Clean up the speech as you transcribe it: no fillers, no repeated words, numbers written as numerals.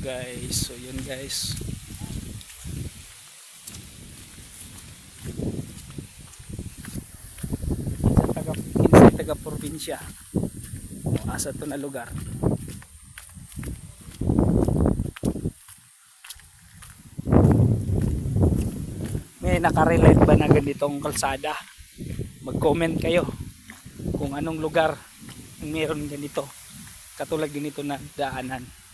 guys. So yun guys. Taga probinsya. Asa to na lugar. May nakarelate ba na ganitong kalsada? Mag-comment kayo kung anong lugar meron ganito. Katulad ganito na daanan.